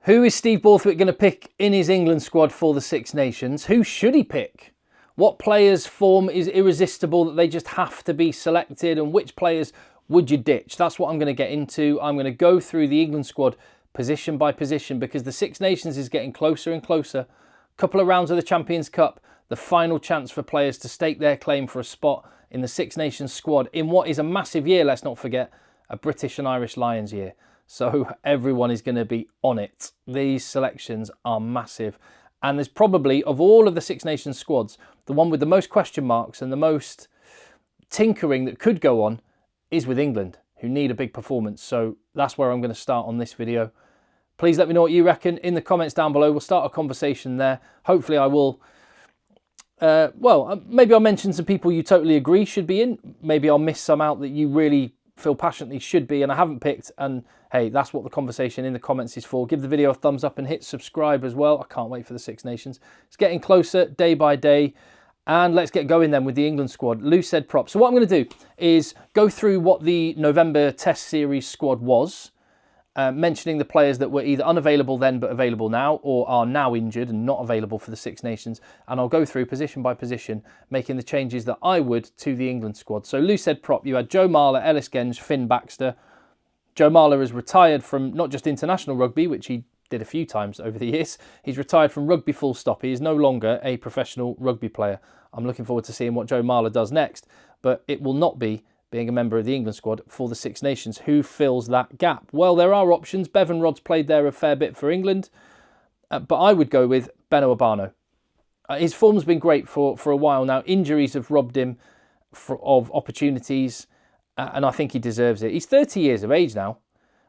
Who is Steve Borthwick going to pick in his England squad for the Six Nations? Who should he pick? What players' form is irresistible that they just have to be selected, and which players would you ditch? That's what I'm going to get into. I'm going to go through the England squad position by position because the Six Nations is getting closer and closer. Couple of rounds of the Champions Cup, the final chance for players to stake their claim for a spot in the Six Nations squad in what is a massive year, let's not forget, a British and Irish Lions year. So everyone is going to be on it. These selections are massive. And there's probably, of all of the Six Nations squads, the one with the most question marks and the most tinkering that could go on is with England, who need a big performance. So that's where I'm going to start on this video. Please let me know what you reckon in the comments down below. We'll start a conversation there. Hopefully I will, maybe I'll mention some people you totally agree should be in. Maybe I'll miss some out that you really feel passionately should be and I haven't picked, and hey, that's what the conversation in the comments is for. Give the video a thumbs up and hit subscribe as well. I can't wait for the Six Nations. It's getting closer day by day, and let's get going then with the England squad. Loose head prop. So what I'm going to do is go through what the November Test Series squad was, mentioning the players that were either unavailable then but available now, or are now injured and not available for the Six Nations. And I'll go through position by position, making the changes that I would to the England squad. So loose head prop, you had Joe Marler, Ellis Genge, Finn Baxter. Joe Marler has retired from not just international rugby, which he did a few times over the years. He's retired from rugby full stop. He is no longer a professional rugby player. I'm looking forward to seeing what Joe Marler does next, but it will not be being a member of the England squad for the Six Nations. Who fills that gap? Well, there are options. Bevan Rodd's played there a fair bit for England, but I would go with Beno Obano. His form's been great for a while now. Injuries have robbed him of opportunities, and I think he deserves it. He's 30 years of age now,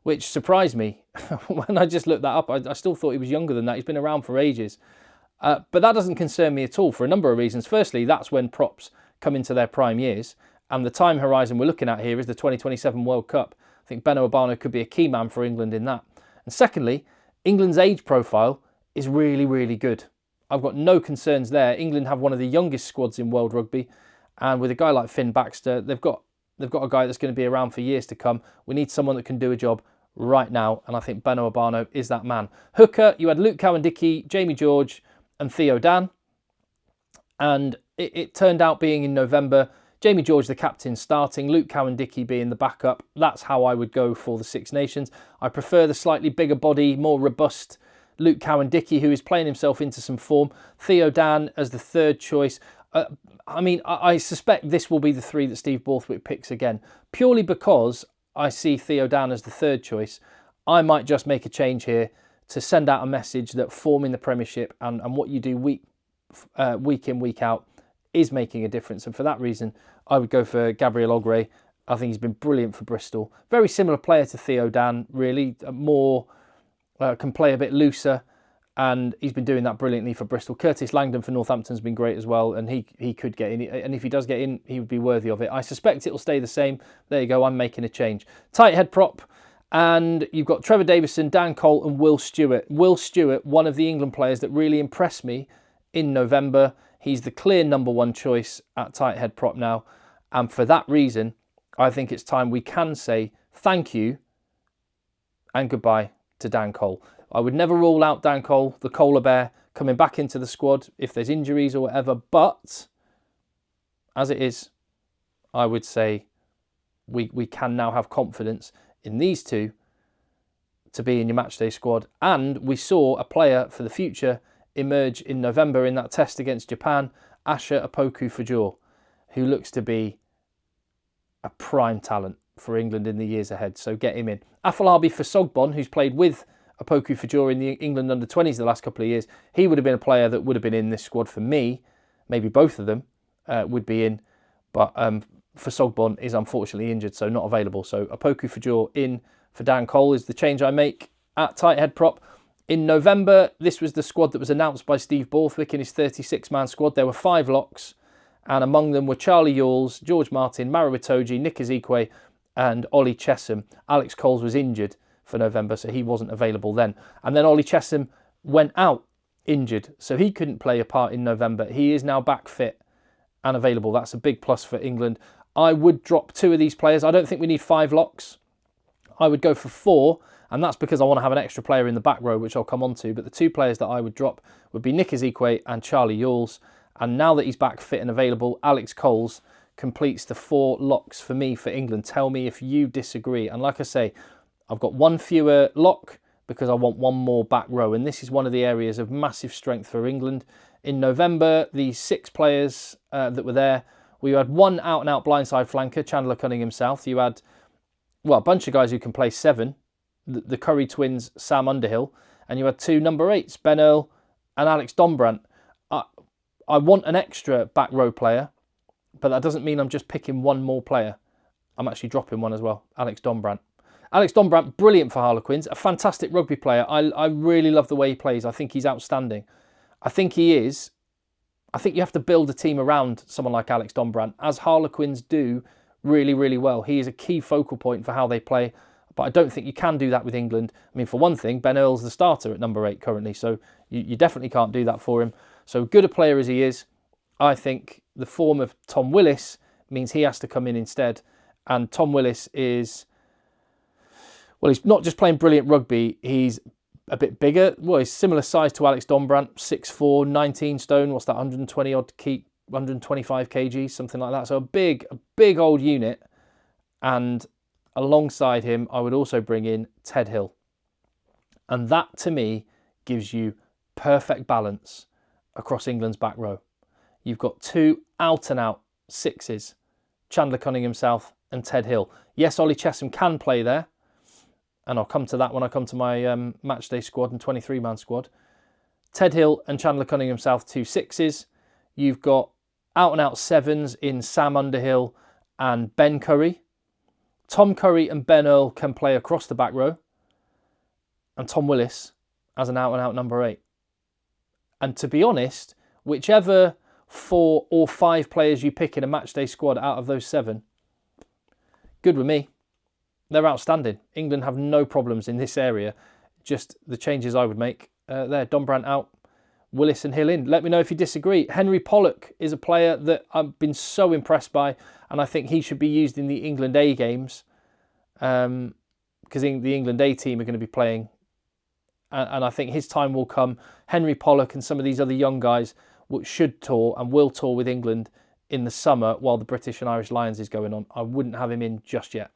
which surprised me. When I just looked that up, I still thought he was younger than that. He's been around for ages. But that doesn't concern me at all for a number of reasons. Firstly, that's when props come into their prime years. And the time horizon we're looking at here is the 2027 World Cup. I think Beno Obano could be a key man for England in that. And secondly, England's age profile is really, really good. I've got no concerns there. England have one of the youngest squads in world rugby. And with a guy like Finn Baxter, they've got a guy that's going to be around for years to come. We need someone that can do a job right now. And I think Beno Obano is that man. Hooker, you had Luke Cowan-Dickie, Jamie George and Theo Dan. And it turned out being in November, Jamie George, the captain, starting, Luke Cowan-Dickie being the backup. That's how I would go for the Six Nations. I prefer the slightly bigger body, more robust Luke Cowan-Dickie, who is playing himself into some form. Theo Dan as the third choice. I suspect this will be the three that Steve Borthwick picks again, purely because I see Theo Dan as the third choice. I might just make a change here to send out a message that form in the Premiership and what you do week in, week out is making a difference, and for that reason I would go for Gabriel Ogre. I think he's been brilliant for Bristol. Very similar player to Theo Dan, really, more can play a bit looser, and he's been doing that brilliantly for Bristol. Curtis Langdon for Northampton's been great as well, and he could get in, and if he does get in, he would be worthy of it. I suspect it'll stay the same. There you go, I'm making a change. Tight head prop, and you've got Trevor Davison, Dan Cole and Will Stewart. Will Stewart, one of the England players that really impressed me in November. He's the clear number one choice at tight head prop now. And for that reason, I think it's time we can say thank you and goodbye to Dan Cole. I would never rule out Dan Cole, the Koala Bear, coming back into the squad if there's injuries or whatever. But as it is, I would say we can now have confidence in these two to be in your matchday squad. And we saw a player for the future emerge in November in that test against Japan, Asher Opoku-Fajor, who looks to be a prime talent for England in the years ahead. So get him in. Afolabi Fasogbon, who's played with Opoku-Fajor in the England under-20s the last couple of years, he would have been a player that would have been in this squad for me. Maybe both of them would be in, but Fasogbon is unfortunately injured, so not available. So Opoku-Fajor in for Dan Cole is the change I make at tight head prop. In November, this was the squad that was announced by Steve Borthwick in his 36-man squad. There were 5 locks, and among them were Charlie Ewels, George Martin, Maro Itoje, Nick Ezekwe, and Ollie Chesham. Alex Coles was injured for November, so he wasn't available then. And then Ollie Chesham went out injured, so he couldn't play a part in November. He is now back fit and available. That's a big plus for England. I would drop 2 of these players. I don't think we need 5 locks. I would go for 4, And that's because I want to have an extra player in the back row, which I'll come on to. But the 2 players that I would drop would be Nick Ezekwe and Charlie Ewels. And now that he's back fit and available, Alex Coles completes the 4 locks for me for England. Tell me if you disagree. And like I say, I've got 1 fewer lock because I want 1 more back row. And this is one of the areas of massive strength for England. In November, the 6 players that were there, we had 1 out-and-out blindside flanker, Chandler Cunningham South. You had, well, a bunch of guys who can play 7, the Curry twins, Sam Underhill. And you had 2 number 8s, Ben Earl and Alex Dombrandt. I want an extra back row player, but that doesn't mean I'm just picking 1 more player. I'm actually dropping 1 as well, Alex Dombrandt. Alex Dombrandt, brilliant for Harlequins, a fantastic rugby player. I really love the way he plays. I think he's outstanding. I think he is. I think you have to build a team around someone like Alex Dombrandt, as Harlequins do really, really well. He is a key focal point for how they play, but I don't think you can do that with England. I mean, for one thing, Ben Earl's the starter at number 8 currently, so you definitely can't do that for him. So good a player as he is, I think the form of Tom Willis means he has to come in instead. And Tom Willis is, well, he's not just playing brilliant rugby, he's a bit bigger. Well, he's similar size to Alex Dombrandt, 6'4", 19 stone, what's that, 120 odd, 125 kg, something like that. So a big old unit. And alongside him, I would also bring in Ted Hill. And that, to me, gives you perfect balance across England's back row. You've got 2 out-and-out 6s, Chandler Cunningham South and Ted Hill. Yes, Ollie Chesham can play there, and I'll come to that when I come to my matchday squad and 23-man squad. Ted Hill and Chandler Cunningham South, 2 6s. You've got out-and-out 7s in Sam Underhill and Ben Curry. Tom Curry and Ben Earl can play across the back row, and Tom Willis as an out-and-out number 8. And to be honest, whichever 4 or 5 players you pick in a matchday squad out of those 7, good with me. They're outstanding. England have no problems in this area. Just the changes I would make there. Dombrandt out, Willis and Hill in. Let me know if you disagree. Henry Pollock is a player that I've been so impressed by, and I think he should be used in the England A games because the England A team are going to be playing. And I think his time will come. Henry Pollock and some of these other young guys should tour and will tour with England in the summer while the British and Irish Lions is going on. I wouldn't have him in just yet.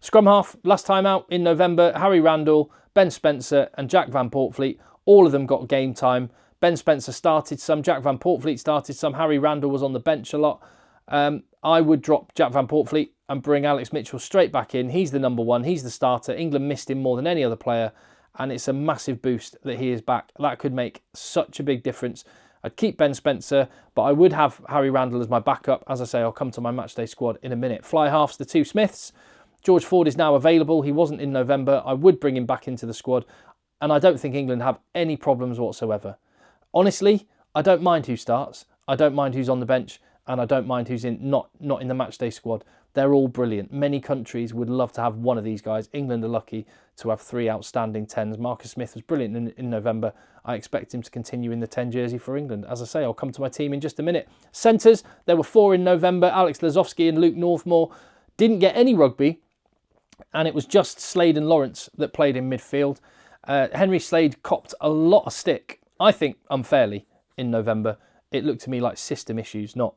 Scrum half, last time out in November, Harry Randall, Ben Spencer and Jack Van Portfleet. All of them got game time. Ben Spencer started some, Jack Van Portfleet started some, Harry Randall was on the bench a lot. I would drop Jack Van Portfleet and bring Alex Mitchell straight back in. He's the number 1, he's the starter. England missed him more than any other player, and it's a massive boost that he is back. That could make such a big difference. I'd keep Ben Spencer, but I would have Harry Randall as my backup. As I say, I'll come to my matchday squad in a minute. Fly halves, the 2 Smiths. George Ford is now available. He wasn't in November. I would bring him back into the squad, and I don't think England have any problems whatsoever. Honestly, I don't mind who starts. I don't mind who's on the bench, and I don't mind who's not in the matchday squad. They're all brilliant. Many countries would love to have one of these guys. England are lucky to have 3 outstanding 10s. Marcus Smith was brilliant in November. I expect him to continue in the 10 jersey for England. As I say, I'll come to my team in just a minute. Centres, there were 4 in November. Alex Lazowski and Luke Northmore didn't get any rugby, and it was just Slade and Lawrence that played in midfield. Henry Slade copped a lot of stick, I think unfairly, in November. It looked to me like system issues, not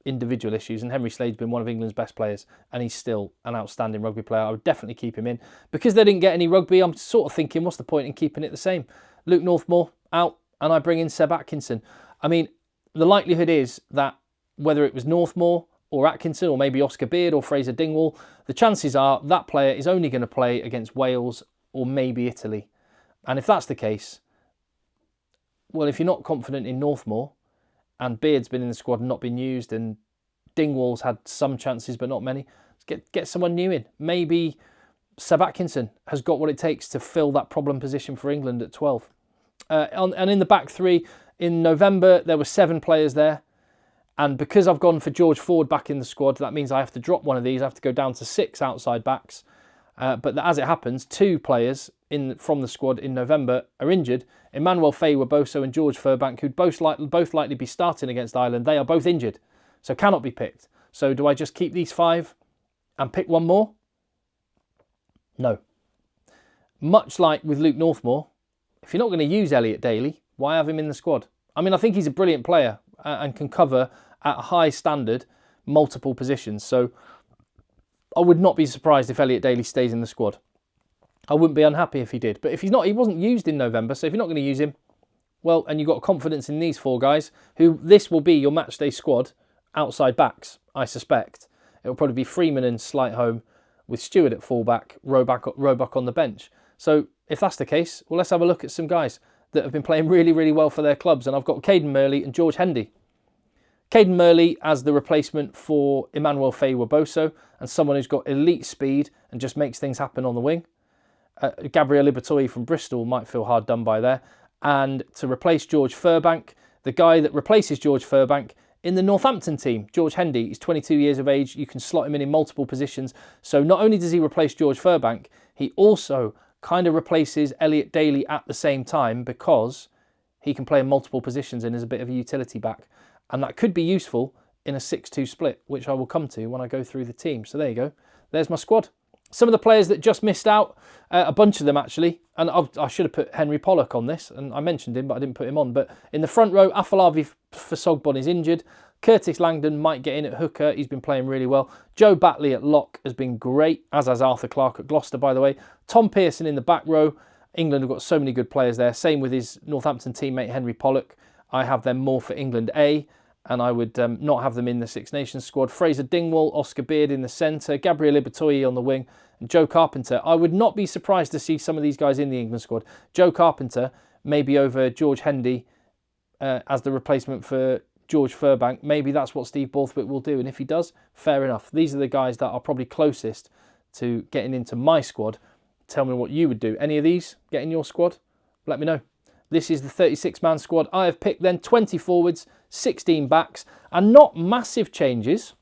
individual issues, and Henry Slade's been one of England's best players, and he's still an outstanding rugby player. I would definitely keep him in. Because they didn't get any rugby, I'm sort of thinking, what's the point in keeping it the same? Luke Northmore out, and I bring in Seb Atkinson. I mean, the likelihood is that whether it was Northmore or Atkinson or maybe Oscar Beard or Fraser Dingwall, the chances are that player is only going to play against Wales or maybe Italy. And if that's the case, well, if you're not confident in Northmore, and Beard's been in the squad and not been used, and Dingwall's had some chances but not many, get someone new in. Maybe Seb Atkinson has got what it takes to fill that problem position for England at 12. And in the back 3, in November, there were 7 players there. And because I've gone for George Ford back in the squad, that means I have to drop one of these. I have to go down to 6 outside backs. But as it happens, 2 players from the squad in November are injured. Emmanuel Faye-Waboso and George Furbank, who'd both likely be starting against Ireland, they are both injured, so cannot be picked. So do I just keep these 5 and pick one more? No. much like with Luke Northmore, if you're not going to use Elliot Daly, why have him in the squad? I mean, I think he's a brilliant player and can cover at a high standard multiple positions. So I would not be surprised if Elliot Daly stays in the squad. I wouldn't be unhappy if he did. But if he's not, he wasn't used in November. So if you're not going to use him, well, and you've got confidence in these 4 guys, who this will be your matchday squad outside backs, I suspect. It'll probably be Freeman and Slightholme with Stewart at fullback, Roebuck on the bench. So if that's the case, well, let's have a look at some guys that have been playing really, really well for their clubs. And I've got Caden Murley and George Hendy. Caden Murley as the replacement for Emmanuel Faye-Waboso and someone who's got elite speed and just makes things happen on the wing. Gabriel Ibatoye from Bristol might feel hard done by there. And to replace George Furbank, the guy that replaces George Furbank in the Northampton team, George Hendy. He's 22 years of age. You can slot him in multiple positions. So not only does he replace George Furbank, he also kind of replaces Elliot Daly at the same time because he can play in multiple positions and is a bit of a utility back. And that could be useful in a 6-2 split, which I will come to when I go through the team. So there you go. There's my squad. Some of the players that just missed out, a bunch of them actually, and I should have put Henry Pollock on this, and I mentioned him, but I didn't put him on. But in the front row, Afolabi for Sogbon is injured. Curtis Langdon might get in at hooker. He's been playing really well. Joe Batley at lock has been great, as has Arthur Clarke at Gloucester, by the way. Tom Pearson in the back row. England have got so many good players there. Same with his Northampton teammate, Henry Pollock. I have them more for England A, and I would not have them in the Six Nations squad. Fraser Dingwall, Oscar Beard in the centre, Gabriel Ibatoye on the wing, and Joe Carpenter. I would not be surprised to see some of these guys in the England squad. Joe Carpenter, maybe over George Hendy as the replacement for George Furbank. Maybe that's what Steve Borthwick will do, and if he does, fair enough. These are the guys that are probably closest to getting into my squad. Tell me what you would do. Any of these get in your squad? Let me know. This is the 36-man squad I have picked then. 20 forwards, 16 backs, and not massive changes.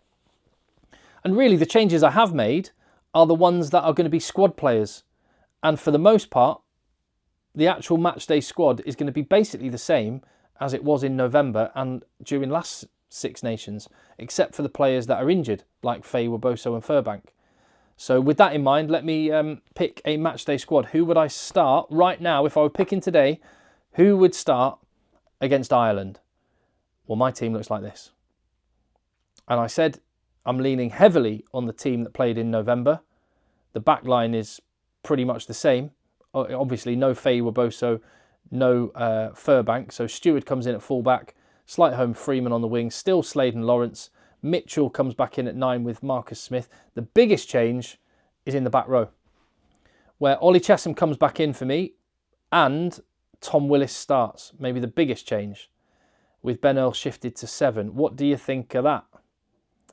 And really the changes I have made are the ones that are going to be squad players. And for the most part, the actual matchday squad is going to be basically the same as it was in November and during last Six Nations, except for the players that are injured, like Faye-Waboso and Furbank. So with that in mind, let me pick a matchday squad. Who would I start right now? If I were picking today, who would start against Ireland? Well, my team looks like this. And I said I'm leaning heavily on the team that played in November. The back line is pretty much the same. Obviously, no Faye-Waboso, no Furbank. So Stewart comes in at fullback. Slightholme, Freeman on the wing. Still Slade and Lawrence. Mitchell comes back in at 9 with Marcus Smith. The biggest change is in the back row, where Ollie Chesham comes back in for me and Tom Willis starts. Maybe the biggest change, with Ben Earl shifted to 7. What do you think of that?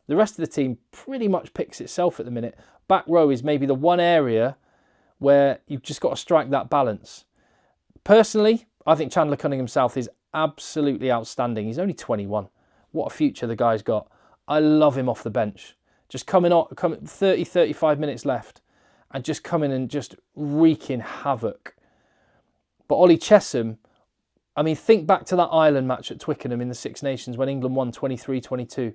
The rest of the team pretty much picks itself at the minute. Back row is maybe the one area where you've just got to strike that balance. Personally, I think Chandler Cunningham South is absolutely outstanding. He's only 21. What a future the guy's got. I love him off the bench. Just coming on, 30, 35 minutes left and just coming and just wreaking havoc. But Ollie Chesham, I mean, think back to that Ireland match at Twickenham in the Six Nations when England won 23-22.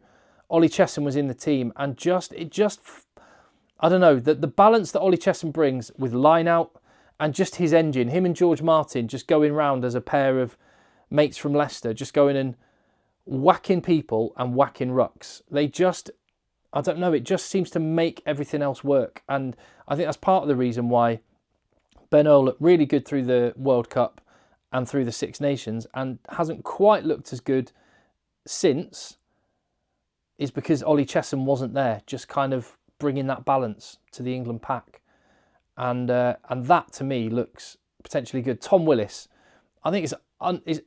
Ollie Chesham was in the team and I don't know, the balance that Ollie Chesham brings with line out and just his engine, him and George Martin just going round as a pair of mates from Leicester, just going and whacking people and whacking rucks. They just, I don't know, it just seems to make everything else work. And I think that's part of the reason why Ben Earl looked really good through the World Cup and through the Six Nations and hasn't quite looked as good since, is because Ollie Chesham wasn't there, just kind of bringing that balance to the England pack. And that, to me, looks potentially good. Tom Willis, I think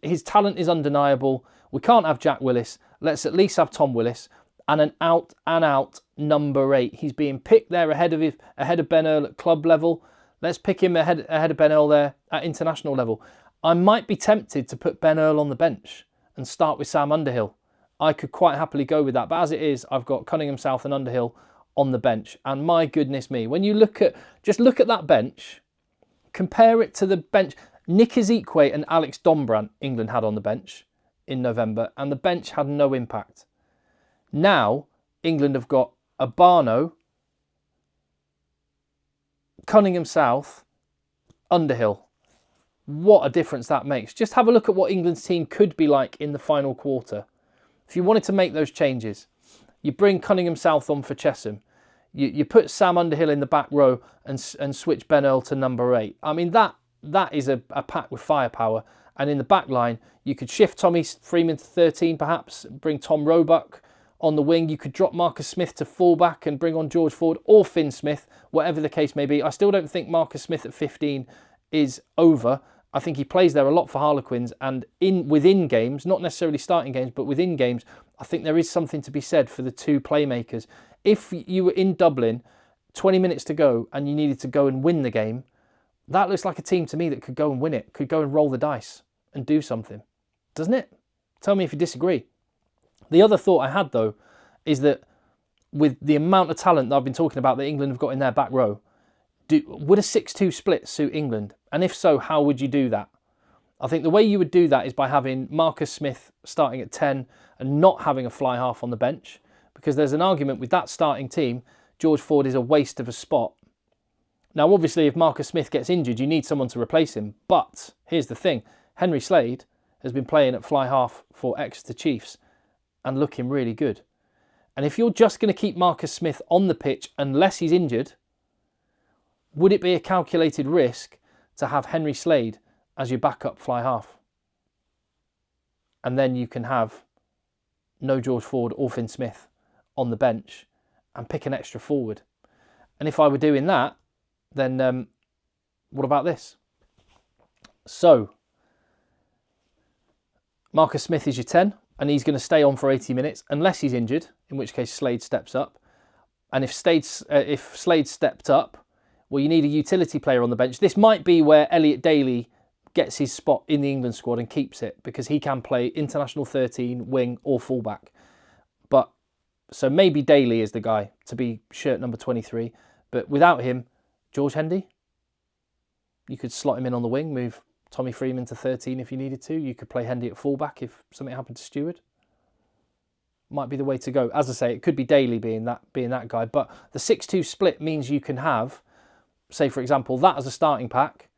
his talent is undeniable. We can't have Jack Willis. Let's at least have Tom Willis and an out-and-out number 8. He's being picked there ahead of Ben Earl at club level. Let's pick him ahead of Ben Earl there at international level. I might be tempted to put Ben Earl on the bench and start with Sam Underhill. I could quite happily go with that. But as it is, I've got Cunningham South and Underhill on the bench. And my goodness me, when you look at that bench, compare it to the bench Nick Ezekwe and Alex Dombrandt England had on the bench in November, and the bench had no impact. Now, England have got Abano, Cunningham South, Underhill. What a difference that makes. Just have a look at what England's team could be like in the final quarter. If you wanted to make those changes, you bring Cunningham South on for Chesham. You put Sam Underhill in the back row and switch Ben Earl to number 8. I mean, that is a pack with firepower. And in the back line, you could shift Tommy Freeman to 13 perhaps, bring Tom Roebuck on the wing. You could drop Marcus Smith to fullback and bring on George Ford or Finn Smith, whatever the case may be. I still don't think Marcus Smith at 15 is over. I think he plays there a lot for Harlequins, and within games, not necessarily starting games, but within games, I think there is something to be said for the two playmakers. If you were in Dublin, 20 minutes to go, and you needed to go and win the game, that looks like a team to me that could go and win it, could go and roll the dice and do something. Doesn't it? Tell me if you disagree. The other thought I had, though, is that with the amount of talent that I've been talking about that England have got in their back row, would a 6-2 split suit England? And if so, how would you do that? I think the way you would do that is by having Marcus Smith starting at 10 and not having a fly half on the bench, because there's an argument with that starting team, George Ford is a waste of a spot. Now, obviously, if Marcus Smith gets injured, you need someone to replace him. But here's the thing. Henry Slade has been playing at fly half for Exeter Chiefs and looking really good. And if you're just going to keep Marcus Smith on the pitch unless he's injured, would it be a calculated risk to have Henry Slade as your backup fly half? And then you can have no George Ford or Finn Smith on the bench and pick an extra forward. And if I were doing that, then what about this? So, Marcus Smith is your 10, and he's going to stay on for 80 minutes, unless he's injured, in which case Slade steps up. And if Slade stepped up, well, you need a utility player on the bench. This might be where Elliot Daly gets his spot in the England squad and keeps it, because he can play international 13, wing or fullback. But so maybe Daly is the guy to be shirt number 23. But without him, George Hendy, you could slot him in on the wing, move Tommy Freeman to 13 if you needed to. You could play Hendy at fullback if something happened to Stewart. Might be the way to go. As I say, it could be Daly being that guy. But the 6-2 split means you can have, say, for example, that as a starting pack,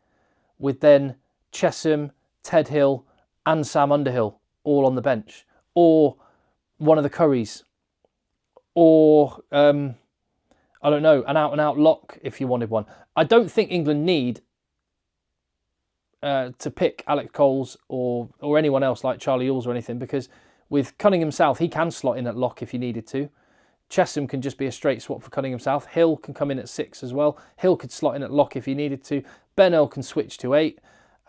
with then Chesham, Ted Hill and Sam Underhill all on the bench. Or one of the Currys. Or, I don't know, an out-and-out lock if you wanted one. I don't think England need to pick Alex Coles or anyone else like Charlie Ewells or anything, because with Cunningham South, he can slot in at lock if he needed to. Chesham can just be a straight swap for Cunningham South. Hill can come in at 6 as well. Hill could slot in at lock if he needed to. Ben Earl can switch to 8.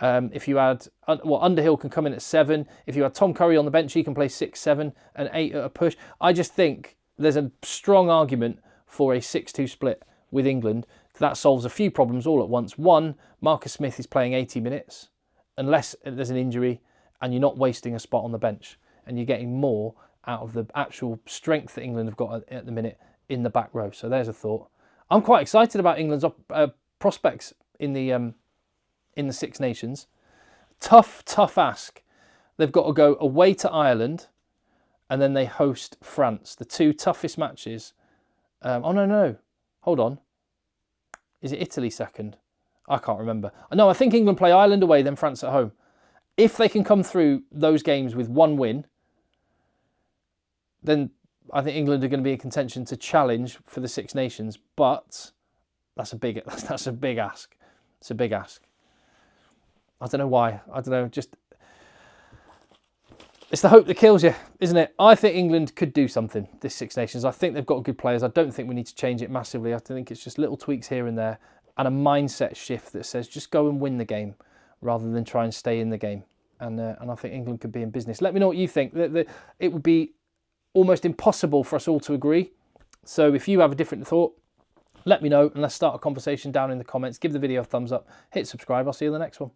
If you had, Underhill can come in at 7. If you had Tom Curry on the bench, he can play 6, 7 and 8 at a push. I just think there's a strong argument for a 6-2 split with England. That solves a few problems all at once. One, Marcus Smith is playing 80 minutes, unless there's an injury, and you're not wasting a spot on the bench. And you're getting more out of the actual strength that England have got at the minute in the back row. So there's a thought. I'm quite excited about England's prospects in the Six Nations. Tough ask. They've got to go away to Ireland, and then they host France. The two toughest matches. No. Hold on. Is it Italy second? I can't remember. No, I think England play Ireland away, then France at home. If they can come through those games with one win, then I think England are going to be in contention to challenge for the Six Nations. But that's a big ask. It's a big ask. I don't know why. I don't know. Just it's the hope that kills you, isn't it? I think England could do something this Six Nations. I think they've got good players. I don't think we need to change it massively. I think it's just little tweaks here and there and a mindset shift that says just go and win the game rather than try and stay in the game. And I think England could be in business. Let me know what you think. It would be almost impossible for us all to agree. So if you have a different thought, let me know and let's start a conversation down in the comments. Give the video a thumbs up, hit subscribe. I'll see you in the next one.